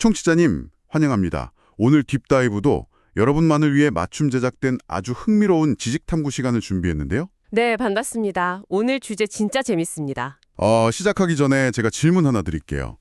청취자님, 환영합니다. 오늘 딥다이브도 여러분만을 위해 맞춤 제작된 아주 흥미로운 지식탐구 시간을 준비했는데요. 네, 반갑습니다. 오늘 주제 진짜 재밌습니다. 시작하기 전에 제가 질문 하나 드릴게요.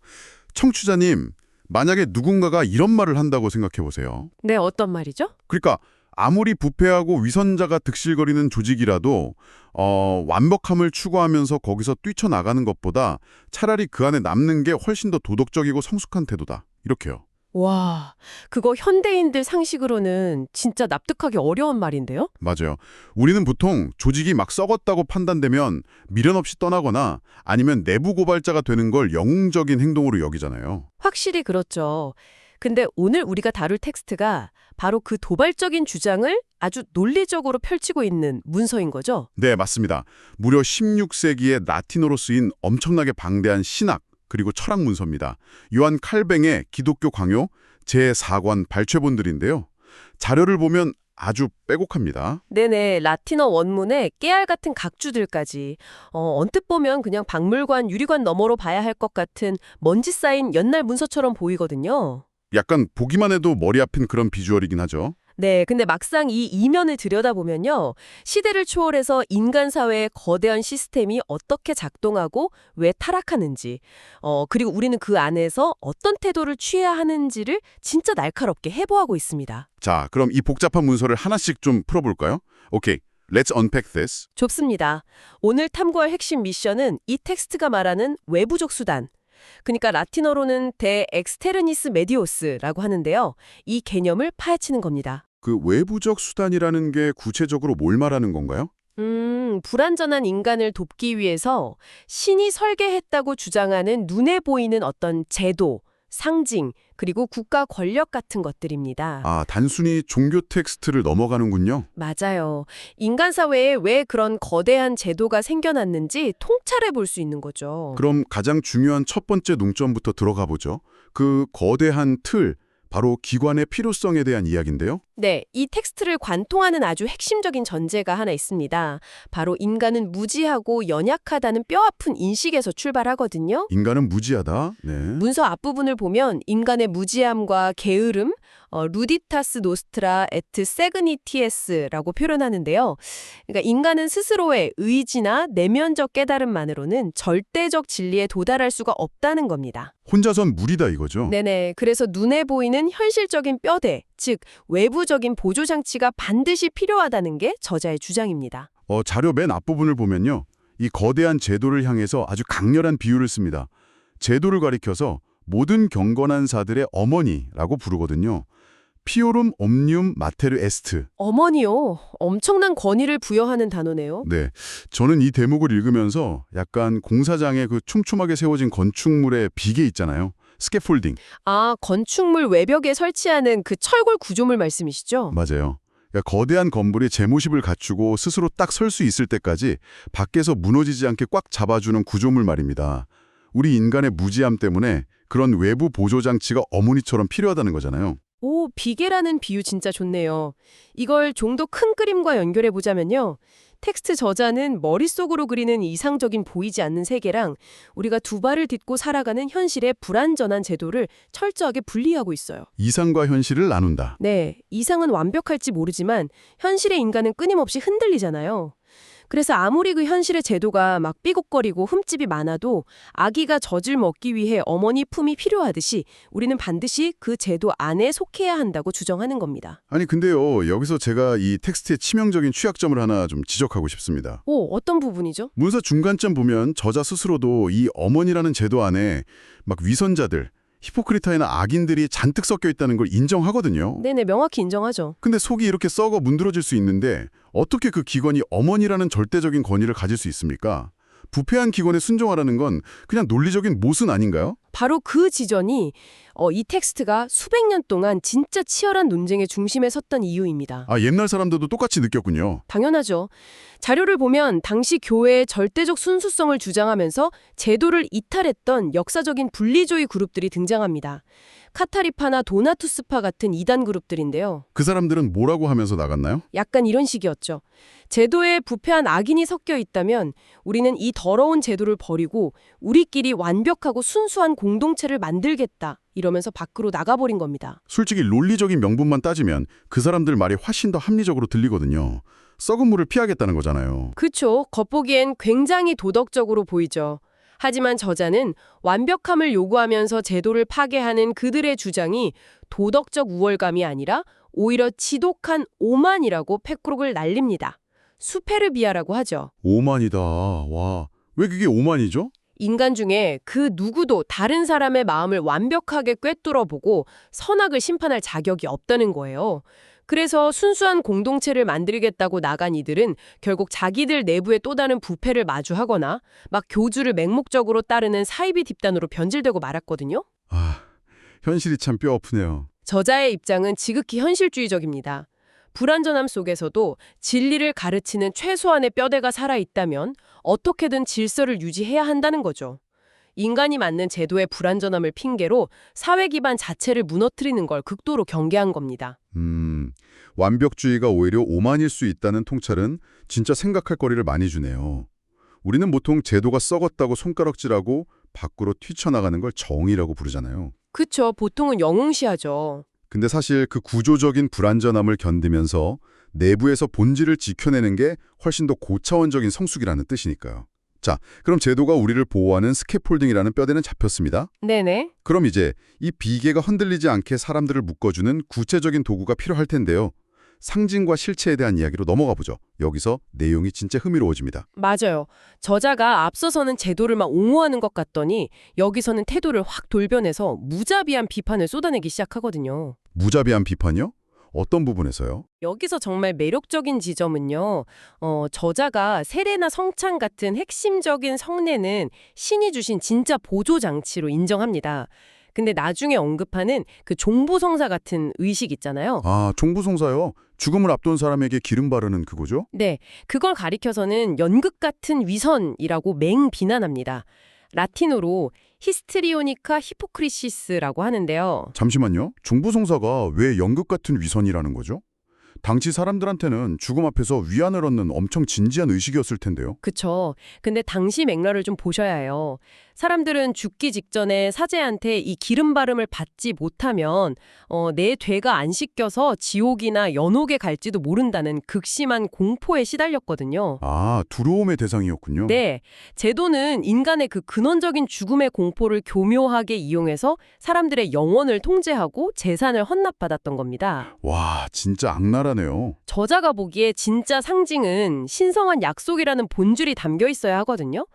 청취자님, 만약에 누군가가 이런 말을 한다고 생각해 보세요. 네, 어떤 말이죠? 그러니까 아무리 부패하고 위선자가 득실거리는 조직이라도 완벽함을 추구하면서 거기서 뛰쳐나가는 것보다 차라리 그 안에 남는 게 훨씬 더 도덕적이고 성숙한 태도다. 이렇게요. 와, 그거 현대인들 상식으로는 진짜 납득하기 어려운 말인데요? 맞아요. 우리는 보통 조직이 막 썩었다고 판단되면 미련 없이 떠나거나 아니면 내부 고발자가 되는 걸 영웅적인 행동으로 여기잖아요. 확실히 그렇죠. 근데 오늘 우리가 다룰 텍스트가 바로 그 도발적인 주장을 아주 논리적으로 펼치고 있는 문서인 거죠? 네, 맞습니다. 무려 16세기에 라틴어로 쓰인 엄청나게 방대한 신학 그리고 철학 문서입니다. 요한 칼뱅의 기독교 강요 제4권 발췌본들인데요. 자료를 보면 아주 빼곡합니다. 네네, 라틴어 원문에 깨알 같은 각주들까지 언뜻 보면 그냥 박물관, 유리관 너머로 봐야 할 것 같은 먼지 쌓인 옛날 문서처럼 보이거든요. 약간 보기만 해도 머리 아픈 그런 비주얼이긴 하죠. 네, 근데 막상 이 이면을 들여다보면요. 시대를 초월해서 인간 사회의 거대한 시스템이 어떻게 작동하고 왜 타락하는지, 그리고 우리는 그 안에서 어떤 태도를 취해야 하는지를 진짜 날카롭게 해부하고 있습니다. 자, 그럼 이 복잡한 문서를 하나씩 좀 풀어볼까요? 오케이, let's unpack this. 좋습니다. 오늘 탐구할 핵심 미션은 이 텍스트가 말하는 외부적 수단, 그러니까 라틴어로는 데 엑스테르니스 메디오스라고 하는데요. 이 개념을 파헤치는 겁니다. 그 외부적 수단이라는 게 구체적으로 뭘 말하는 건가요? 불완전한 인간을 돕기 위해서 신이 설계했다고 주장하는 눈에 보이는 어떤 제도, 상징, 그리고 국가 권력 같은 것들입니다. 아, 단순히 종교 텍스트를 넘어가는군요. 맞아요. 인간 사회에 왜 그런 거대한 제도가 생겨났는지 통찰해 볼 수 있는 거죠. 그럼 가장 중요한 첫 번째 논점부터 들어가 보죠. 그 거대한 틀, 바로 기관의 필요성에 대한 이야기인데요. 네, 이 텍스트를 관통하는 아주 핵심적인 전제가 하나 있습니다. 바로 인간은 무지하고 연약하다는 뼈아픈 인식에서 출발하거든요. 인간은 무지하다. 네. 문서 앞부분을 보면 인간의 무지함과 게으름, 루디타스 노스트라 에트 세그니티에스라고 표현하는데요. 그러니까 인간은 스스로의 의지나 내면적 깨달음만으로는 절대적 진리에 도달할 수가 없다는 겁니다. 혼자선 무리다 이거죠. 네네. 그래서 눈에 보이는 현실적인 뼈대, 즉 외부적인 보조장치가 반드시 필요하다는 게 저자의 주장입니다. 자료 맨 앞부분을 보면요. 이 거대한 제도를 향해서 아주 강렬한 비유를 씁니다. 제도를 가리켜서 모든 경건한 사들의 어머니라고 부르거든요. 피오름 옴니움 마테르 에스트. 어머니요. 엄청난 권위를 부여하는 단어네요. 네, 저는 이 대목을 읽으면서 약간 공사장에 그 촘촘하게 세워진 건축물의 비계 있잖아요. 스캐폴딩. 아, 건축물 외벽에 설치하는 그 철골 구조물 말씀이시죠? 맞아요. 그러니까 거대한 건물이 제 모습을 갖추고 스스로 딱 설 수 있을 때까지 밖에서 무너지지 않게 꽉 잡아주는 구조물 말입니다. 우리 인간의 무지함 때문에 그런 외부 보조장치가 어머니처럼 필요하다는 거잖아요. 오, 비계라는 비유 진짜 좋네요. 이걸 좀 더 큰 그림과 연결해 보자면요. 텍스트 저자는 머릿속으로 그리는 이상적인 보이지 않는 세계랑 우리가 두 발을 딛고 살아가는 현실의 불완전한 제도를 철저하게 분리하고 있어요. 이상과 현실을 나눈다. 네, 이상은 완벽할지 모르지만 현실의 인간은 끊임없이 흔들리잖아요. 그래서 아무리 그 현실의 제도가 막 삐걱거리고 흠집이 많아도 아기가 젖을 먹기 위해 어머니 품이 필요하듯이 우리는 반드시 그 제도 안에 속해야 한다고 주장하는 겁니다. 아니 근데요, 여기서 제가 이 텍스트의 치명적인 취약점을 하나 좀 지적하고 싶습니다. 오, 어떤 부분이죠? 문서 중간쯤 보면 저자 스스로도 이 어머니라는 제도 안에 막 위선자들, 히포크리타이나 악인들이 잔뜩 섞여 있다는 걸 인정하거든요. 네네, 명확히 인정하죠. 근데 속이 이렇게 썩어 문드러질 수 있는데 어떻게 그 기관이 어머니라는 절대적인 권위를 가질 수 있습니까? 부패한 기관에 순종하라는 건 그냥 논리적인 모순 아닌가요? 바로 그 지점이 이 텍스트가 수백 년 동안 진짜 치열한 논쟁의 중심에 섰던 이유입니다. 아, 옛날 사람들도 똑같이 느꼈군요. 당연하죠. 자료를 보면 당시 교회의 절대적 순수성을 주장하면서 제도를 이탈했던 역사적인 분리주의 그룹들이 등장합니다. 카타리파나 도나투스파 같은 이단 그룹들인데요. 그 사람들은 뭐라고 하면서 나갔나요? 약간 이런 식이었죠. 제도에 부패한 악인이 섞여 있다면 우리는 이 더러운 제도를 버리고 우리끼리 완벽하고 순수한 공동체를 만들겠다. 이러면서 밖으로 나가버린 겁니다. 솔직히 논리적인 명분만 따지면 그 사람들 말이 훨씬 더 합리적으로 들리거든요. 썩은 물을 피하겠다는 거잖아요. 그쵸. 겉보기엔 굉장히 도덕적으로 보이죠. 하지만 저자는 완벽함을 요구하면서 제도를 파괴하는 그들의 주장이 도덕적 우월감이 아니라 오히려 지독한 오만이라고 패크록을 날립니다. 수페르비아라고 하죠. 오만이다. 와, 왜 그게 오만이죠? 인간 중에 그 누구도 다른 사람의 마음을 완벽하게 꿰뚫어보고 선악을 심판할 자격이 없다는 거예요. 그래서 순수한 공동체를 만들겠다고 나간 이들은 결국 자기들 내부의 또 다른 부패를 마주하거나 막 교주를 맹목적으로 따르는 사이비 집단으로 변질되고 말았거든요. 아, 현실이 참 뼈아프네요. 저자의 입장은 지극히 현실주의적입니다. 불완전함 속에서도 진리를 가르치는 최소한의 뼈대가 살아있다면 어떻게든 질서를 유지해야 한다는 거죠. 인간이 맞는 제도의 불완전함을 핑계로 사회 기반 자체를 무너뜨리는 걸 극도로 경계한 겁니다. 완벽주의가 오히려 오만일 수 있다는 통찰은 진짜 생각할 거리를 많이 주네요. 우리는 보통 제도가 썩었다고 손가락질하고 밖으로 뛰쳐나가는 걸 정의라고 부르잖아요. 그쵸, 보통은 영웅시하죠. 근데 사실 그 구조적인 불완전함을 견디면서 내부에서 본질을 지켜내는 게 훨씬 더 고차원적인 성숙이라는 뜻이니까요. 자, 그럼 제도가 우리를 보호하는 스캐폴딩이라는 뼈대는 잡혔습니다. 네네. 그럼 이제 이 비계가 흔들리지 않게 사람들을 묶어주는 구체적인 도구가 필요할 텐데요. 상징과 실체에 대한 이야기로 넘어가 보죠. 여기서 내용이 진짜 흥미로워집니다. 맞아요. 저자가 앞서서는 제도를 막 옹호하는 것 같더니 여기서는 태도를 확 돌변해서 무자비한 비판을 쏟아내기 시작하거든요. 무자비한 비판이요? 어떤 부분에서요? 여기서 정말 매력적인 지점은요. 저자가 세례나 성찬 같은 핵심적인 성례는 신이 주신 진짜 보조장치로 인정합니다. 근데 나중에 언급하는 그 종부성사 같은 의식 있잖아요. 아, 종부송사요? 죽음을 앞둔 사람에게 기름 바르는 그거죠? 네, 그걸 가리켜서는 연극 같은 위선이라고 맹 비난합니다. 라틴어로 히스트리오니카 히포크리시스라고 하는데요. 잠시만요. 종부송사가 왜 연극 같은 위선이라는 거죠? 당시 사람들한테는 죽음 앞에서 위안을 얻는 엄청 진지한 의식이었을 텐데요. 그쵸. 근데 당시 맥락을 좀 보셔야 해요. 사람들은 죽기 직전에 사제한테 이 기름 바름을 받지 못하면 내 죄가 안 씻겨서 지옥이나 연옥에 갈지도 모른다는 극심한 공포에 시달렸거든요. 아, 두려움의 대상이었군요. 네, 제도는 인간의 그 근원적인 죽음의 공포를 교묘하게 이용해서 사람들의 영혼을 통제하고 재산을 헌납받았던 겁니다. 와, 진짜 악랄하네요. 저자가 보기에 진짜 상징은 신성한 약속이라는 본줄이 담겨 있어야 하거든요.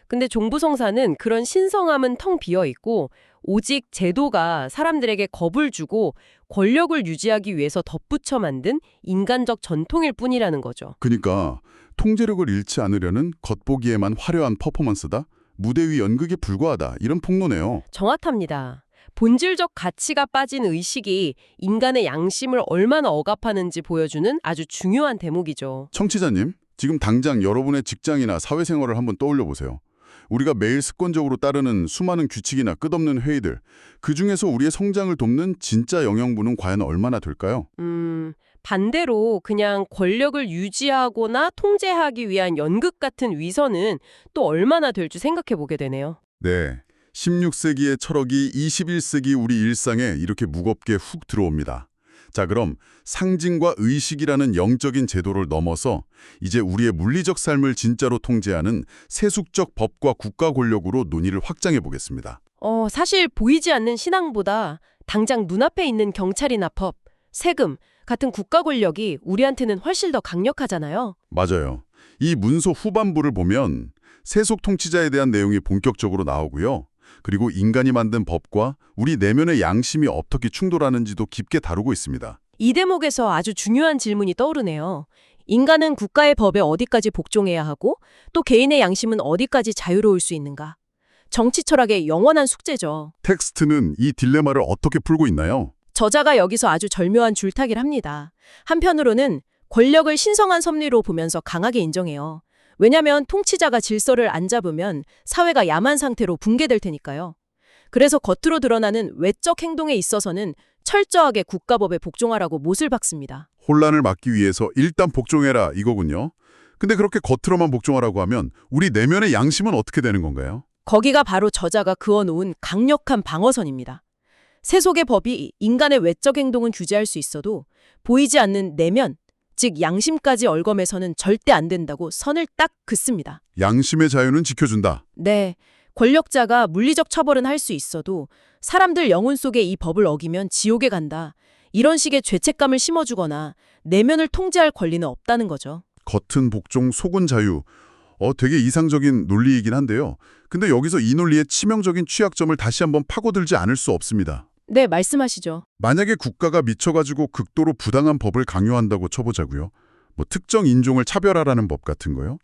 근데 종부성사는 그런 신성함은 텅 비어 있고 오직 제도가 사람들에게 겁을 주고 권력을 유지하기 위해서 덧붙여 만든 인간적 전통일 뿐이라는 거죠. 그러니까 통제력을 잃지 않으려는 겉보기에만 화려한 퍼포먼스다? 무대 위 연극에 불과하다. 이런 폭로네요. 정확합니다. 본질적 가치가 빠진 의식이 인간의 양심을 얼마나 억압하는지 보여주는 아주 중요한 대목이죠. 청취자님, 지금 당장 여러분의 직장이나 사회생활을 한번 떠올려 보세요. 우리가 매일 습관적으로 따르는 수많은 규칙이나 끝없는 회의들, 그중에서 우리의 성장을 돕는 진짜 영양분은 과연 얼마나 될까요? 반대로 그냥 권력을 유지하거나 통제하기 위한 연극 같은 위선은 또 얼마나 될지 생각해 보게 되네요. 네, 16세기의 철학이 21세기 우리 일상에 이렇게 무겁게 훅 들어옵니다. 자, 그럼 상징과 의식이라는 영적인 제도를 넘어서 이제 우리의 물리적 삶을 진짜로 통제하는 세속적 법과 국가 권력으로 논의를 확장해 보겠습니다. 사실 보이지 않는 신앙보다 당장 눈앞에 있는 경찰이나 법, 세금 같은 국가 권력이 우리한테는 훨씬 더 강력하잖아요. 맞아요. 이 문서 후반부를 보면 세속 통치자에 대한 내용이 본격적으로 나오고요. 그리고 인간이 만든 법과 우리 내면의 양심이 어떻게 충돌하는지도 깊게 다루고 있습니다. 이 대목에서 아주 중요한 질문이 떠오르네요. 인간은 국가의 법에 어디까지 복종해야 하고 또 개인의 양심은 어디까지 자유로울 수 있는가? 정치 철학의 영원한 숙제죠. 텍스트는 이 딜레마를 어떻게 풀고 있나요? 저자가 여기서 아주 절묘한 줄타기를 합니다. 한편으로는 권력을 신성한 섭리로 보면서 강하게 인정해요. 왜냐하면 통치자가 질서를 안 잡으면 사회가 야만 상태로 붕괴될 테니까요. 그래서 겉으로 드러나는 외적 행동에 있어서는 철저하게 국가법에 복종하라고 못을 박습니다. 혼란을 막기 위해서 일단 복종해라 이거군요. 근데 그렇게 겉으로만 복종하라고 하면 우리 내면의 양심은 어떻게 되는 건가요? 거기가 바로 저자가 그어놓은 강력한 방어선입니다. 세속의 법이 인간의 외적 행동은 규제할 수 있어도 보이지 않는 내면, 즉 양심까지 얼검해서는 절대 안 된다고 선을 딱 긋습니다. 양심의 자유는 지켜준다. 네, 권력자가 물리적 처벌은 할 수 있어도 사람들 영혼 속에 이 법을 어기면 지옥에 간다. 이런 식의 죄책감을 심어주거나 내면을 통제할 권리는 없다는 거죠. 겉은 복종, 속은 자유. 되게 이상적인 논리이긴 한데요. 근데 여기서 이 논리의 치명적인 취약점을 다시 한번 파고들지 않을 수 없습니다. 네, 말씀하시죠. 만약에 국가가 미쳐가지고 극도로 부당한 법을 강요한다고 쳐보자고요. 뭐 특정 인종을 차별하라는 법 같은 거요.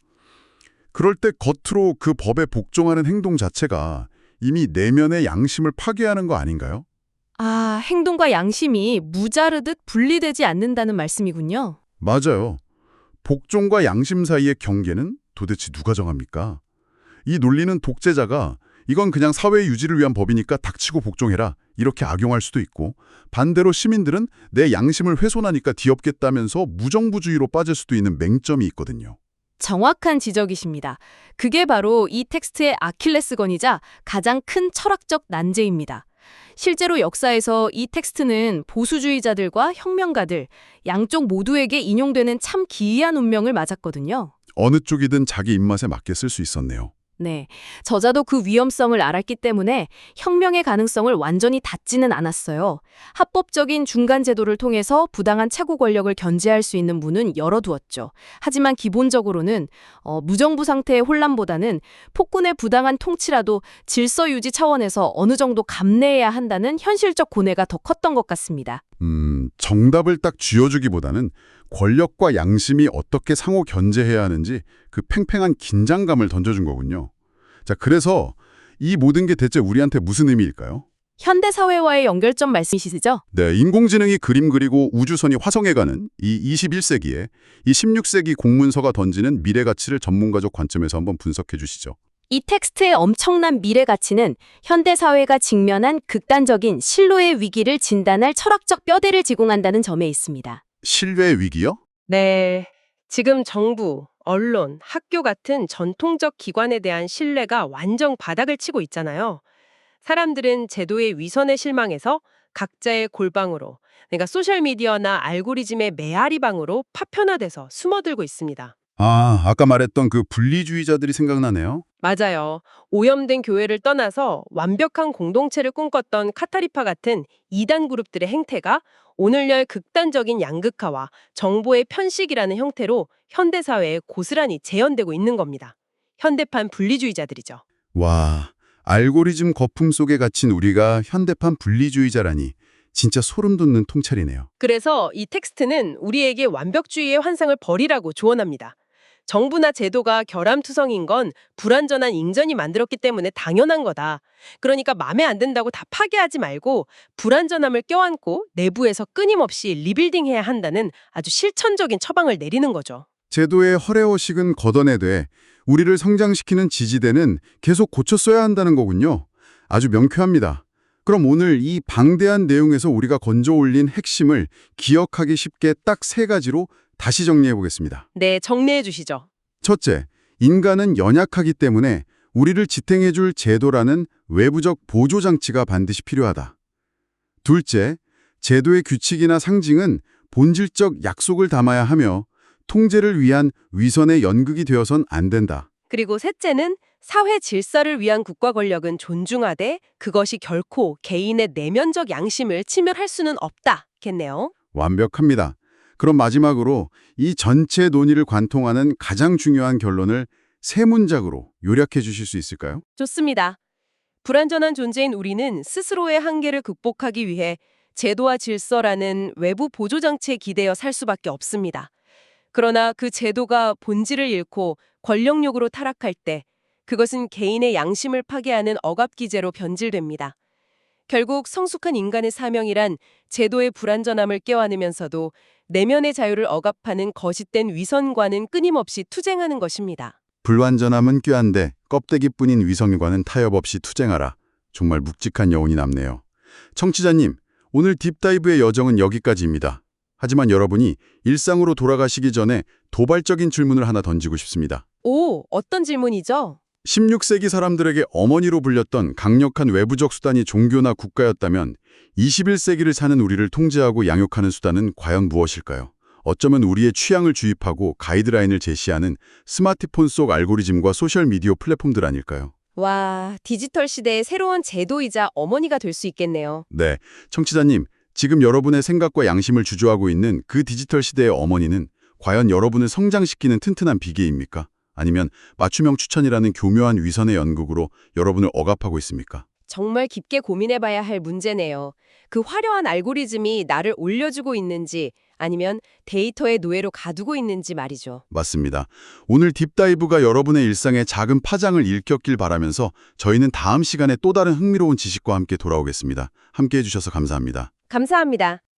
그럴 때 겉으로 그 법에 복종하는 행동 자체가 이미 내면의 양심을 파괴하는 거 아닌가요? 아, 행동과 양심이 무자르듯 분리되지 않는다는 말씀이군요. 맞아요. 복종과 양심 사이의 경계는 도대체 누가 정합니까? 이 논리는 독재자가 이건 그냥 사회 유지를 위한 법이니까 닥치고 복종해라 이렇게 악용할 수도 있고, 반대로 시민들은 내 양심을 훼손하니까 뒤엎겠다면서 무정부주의로 빠질 수도 있는 맹점이 있거든요. 정확한 지적이십니다. 그게 바로 이 텍스트의 아킬레스건이자 가장 큰 철학적 난제입니다. 실제로 역사에서 이 텍스트는 보수주의자들과 혁명가들, 양쪽 모두에게 인용되는 참 기이한 운명을 맞았거든요. 어느 쪽이든 자기 입맛에 맞게 쓸 수 있었네요. 네, 저자도 그 위험성을 알았기 때문에 혁명의 가능성을 완전히 닫지는 않았어요. 합법적인 중간 제도를 통해서 부당한 최고 권력을 견제할 수 있는 문은 열어두었죠. 하지만 기본적으로는 무정부 상태의 혼란보다는 폭군의 부당한 통치라도 질서 유지 차원에서 어느 정도 감내해야 한다는 현실적 고뇌가 더 컸던 것 같습니다. 정답을 딱 쥐어주기보다는 권력과 양심이 어떻게 상호 견제해야 하는지 그 팽팽한 긴장감을 던져준 거군요. 자, 그래서 이 모든 게 대체 우리한테 무슨 의미일까요? 현대사회와의 연결점 말씀이시죠? 네, 인공지능이 그림 그리고 우주선이 화성에 가는 이 21세기에 이 16세기 공문서가 던지는 미래 가치를 전문가적 관점에서 한번 분석해 주시죠. 이 텍스트의 엄청난 미래 가치는 현대사회가 직면한 극단적인 신뢰의 위기를 진단할 철학적 뼈대를 제공한다는 점에 있습니다. 신뢰 위기요? 네. 지금 정부, 언론, 학교 같은 전통적 기관에 대한 신뢰가 완전 바닥을 치고 있잖아요. 사람들은 제도의 위선에 실망해서 각자의 골방으로, 그러니까 소셜미디어나 알고리즘의 메아리방으로 파편화돼서 숨어들고 있습니다. 아까 말했던 그 분리주의자들이 생각나네요. 맞아요. 오염된 교회를 떠나서 완벽한 공동체를 꿈꿨던 카타리파 같은 이단 그룹들의 행태가 오늘날 극단적인 양극화와 정보의 편식이라는 형태로 현대사회에 고스란히 재현되고 있는 겁니다. 현대판 분리주의자들이죠. 와, 알고리즘 거품 속에 갇힌 우리가 현대판 분리주의자라니 진짜 소름 돋는 통찰이네요. 그래서 이 텍스트는 우리에게 완벽주의의 환상을 버리라고 조언합니다. 정부나 제도가 결함투성인 건 불완전한 잉전이 만들었기 때문에 당연한 거다. 그러니까 맘에 안 든다고 다 파괴하지 말고 불완전함을 껴안고 내부에서 끊임없이 리빌딩해야 한다는 아주 실천적인 처방을 내리는 거죠. 제도의 허례허식은 걷어내되 우리를 성장시키는 지지대는 계속 고쳐 써야 한다는 거군요. 아주 명쾌합니다. 그럼 오늘 이 방대한 내용에서 우리가 건져 올린 핵심을 기억하기 쉽게 딱 3가지로 다시 정리해 보겠습니다. 네, 정리해 주시죠. 첫째, 인간은 연약하기 때문에 우리를 지탱해 줄 제도라는 외부적 보조장치가 반드시 필요하다. 둘째, 제도의 규칙이나 상징은 본질적 약속을 담아야 하며 통제를 위한 위선의 연극이 되어선 안 된다. 그리고 셋째는 사회 질서를 위한 국가 권력은 존중하되 그것이 결코 개인의 내면적 양심을 침해할 수는 없다겠네요. 완벽합니다. 그럼 마지막으로 이 전체 논의를 관통하는 가장 중요한 결론을 3문장으로 요약해 주실 수 있을까요? 좋습니다. 불완전한 존재인 우리는 스스로의 한계를 극복하기 위해 제도와 질서라는 외부 보조장치에 기대어 살 수밖에 없습니다. 그러나 그 제도가 본질을 잃고 권력욕으로 타락할 때 그것은 개인의 양심을 파괴하는 억압기제로 변질됩니다. 결국 성숙한 인간의 사명이란 제도의 불완전함을 껴안으면서도 내면의 자유를 억압하는 거짓된 위선과는 끊임없이 투쟁하는 것입니다. 불완전함은 꾀한데 껍데기뿐인 위선과는 타협 없이 투쟁하라. 정말 묵직한 여운이 남네요. 청취자님, 오늘 딥다이브의 여정은 여기까지입니다. 하지만 여러분이 일상으로 돌아가시기 전에 도발적인 질문을 하나 던지고 싶습니다. 오, 어떤 질문이죠? 16세기 사람들에게 어머니로 불렸던 강력한 외부적 수단이 종교나 국가였다면 21세기를 사는 우리를 통제하고 양육하는 수단은 과연 무엇일까요? 어쩌면 우리의 취향을 주입하고 가이드라인을 제시하는 스마트폰 속 알고리즘과 소셜미디어 플랫폼들 아닐까요? 와, 디지털 시대의 새로운 제도이자 어머니가 될 수 있겠네요. 네, 청취자님, 지금 여러분의 생각과 양심을 주조하고 있는 그 디지털 시대의 어머니는 과연 여러분을 성장시키는 튼튼한 비계입니까? 아니면 맞춤형 추천이라는 교묘한 위선의 연극으로 여러분을 억압하고 있습니까? 정말 깊게 고민해봐야 할 문제네요. 그 화려한 알고리즘이 나를 올려주고 있는지 아니면 데이터의 노예로 가두고 있는지 말이죠. 맞습니다. 오늘 딥다이브가 여러분의 일상에 작은 파장을 일으켰길 바라면서 저희는 다음 시간에 또 다른 흥미로운 지식과 함께 돌아오겠습니다. 함께 해주셔서 감사합니다. 감사합니다.